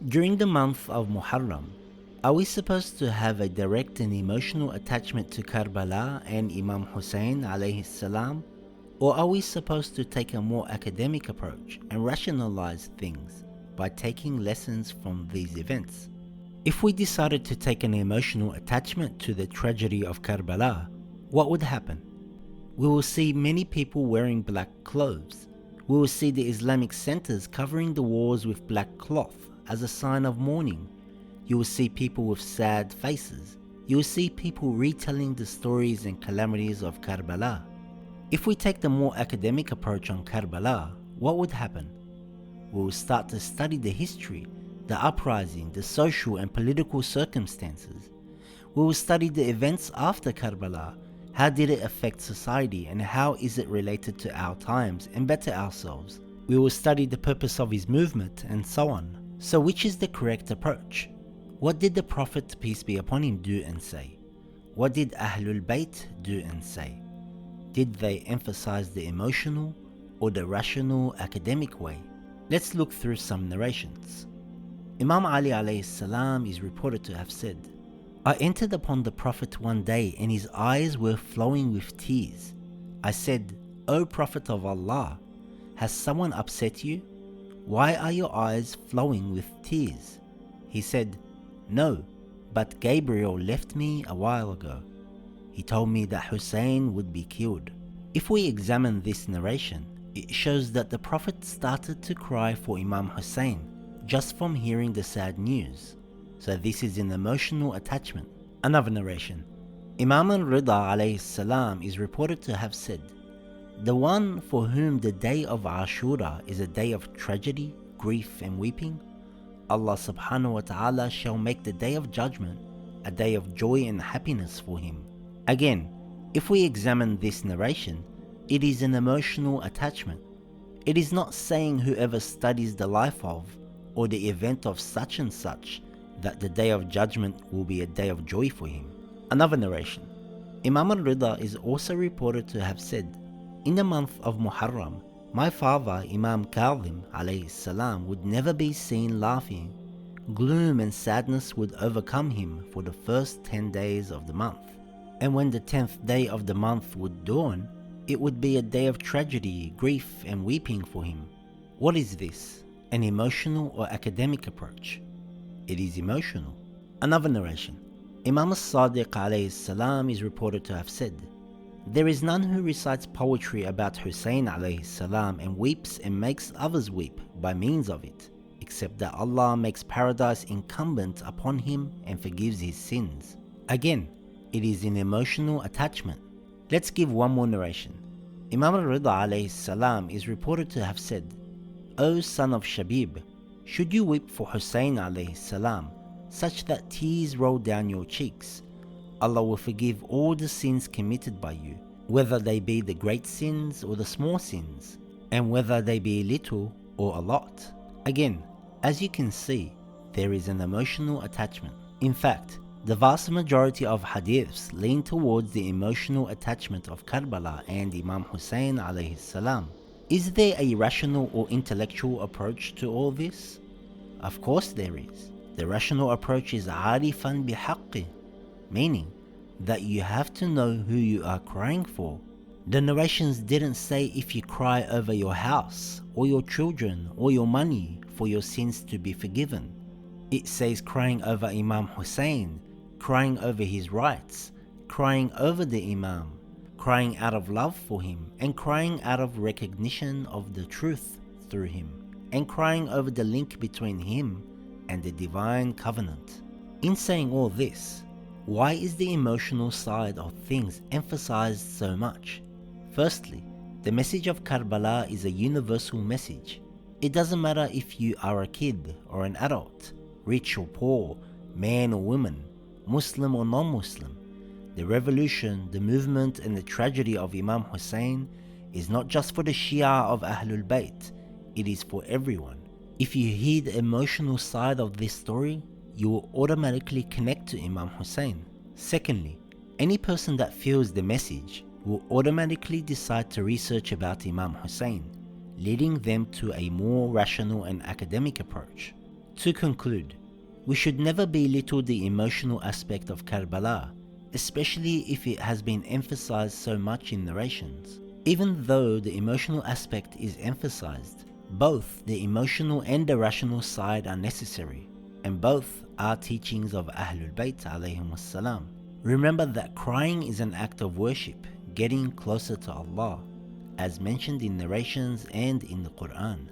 During the month of Muharram, are we supposed to have a direct and emotional attachment to Karbala and Imam Husayn alayhi salam, or are we supposed to take a more academic approach and rationalize things by taking lessons from these events? If we decided to take an emotional attachment to the tragedy of Karbala, what would happen? We will see many people wearing black clothes. We will see the Islamic centers covering the walls with black cloth as a sign of mourning. You will see people with sad faces. You will see people retelling the stories and calamities of Karbala. If we take the more academic approach on Karbala, what would happen? We will start to study the history, the uprising, the social and political circumstances. We will study the events after Karbala. How did it affect society and how is it related to our times and better ourselves? We will study the purpose of his movement and so on. So which is the correct approach? What did the Prophet, peace be upon him, do and say? What did Ahlul Bayt do and say? Did they emphasize the emotional or the rational academic way? Let's look through some narrations. Imam Ali alayhi salam is reported to have said, I entered upon the Prophet one day and his eyes were flowing with tears. I said, O Prophet of Allah, has someone upset you? Why are your eyes flowing with tears? He said, No, but Gabriel left me a while ago. He told me that Husayn would be killed. If we examine this narration, it shows that the Prophet started to cry for Imam Husayn just from hearing the sad news. So this is an emotional attachment. Another narration. Imam Ridha alayhi salam is reported to have said, the one for whom the day of Ashura is a day of tragedy, grief and weeping, Allah subhanahu wa ta'ala shall make the day of judgment a day of joy and happiness for him. Again, if we examine this narration, it is an emotional attachment. It is not saying whoever studies the life of or the event of such and such that the day of judgment will be a day of joy for him. Another narration. Imam al-Ridha is also reported to have said, in the month of Muharram, my father Imam Kazim alayhi salam would never be seen laughing. Gloom and sadness would overcome him for the first 10 days of the month. And when the 10th day of the month would dawn, it would be a day of tragedy, grief and weeping for him. What is this? An emotional or academic approach? It is emotional. Another narration. Imam Sadiq alayhi salam is reported to have said, there is none who recites poetry about Husayn alayhi salam and weeps and makes others weep by means of it, except that Allah makes paradise incumbent upon him and forgives his sins. Again, it is an emotional attachment. Let's give one more narration. Imam al-Ridha alayhi salam is reported to have said, O son of Shabib, should you weep for Husayn alayhi salam, such that tears roll down your cheeks, Allah will forgive all the sins committed by you, whether they be the great sins or the small sins, and whether they be little or a lot. Again, as you can see, there is an emotional attachment. In fact, the vast majority of hadiths lean towards the emotional attachment of Karbala and Imam Husayn alayhi salam. Is there a rational or intellectual approach to all this? Of course there is. The rational approach is عارفاً بحقه, meaning that you have to know who you are crying for. The narrations didn't say if you cry over your house, or your children, or your money for your sins to be forgiven. It says crying over Imam Husayn, crying over his rights, crying over the Imam, crying out of love for him, and crying out of recognition of the truth through him, and crying over the link between him and the divine covenant. In saying all this, why is the emotional side of things emphasized so much? Firstly, the message of Karbala is a universal message. It doesn't matter if you are a kid or an adult, rich or poor, man or woman, Muslim or non-Muslim. The revolution, the movement and the tragedy of Imam Husayn is not just for the Shia of Ahlul Bayt, it is for everyone. If you hear the emotional side of this story, you will automatically connect to Imam Husayn. Secondly, any person that feels the message will automatically decide to research about Imam Husayn, leading them to a more rational and academic approach. To conclude, we should never belittle the emotional aspect of Karbala, especially if it has been emphasized so much in narrations. Even though the emotional aspect is emphasized, both the emotional and the rational side are necessary, and both are teachings of Ahlul Bayt alayhim salam. Remember that crying is an act of worship, getting closer to Allah, as mentioned in narrations and in the Quran.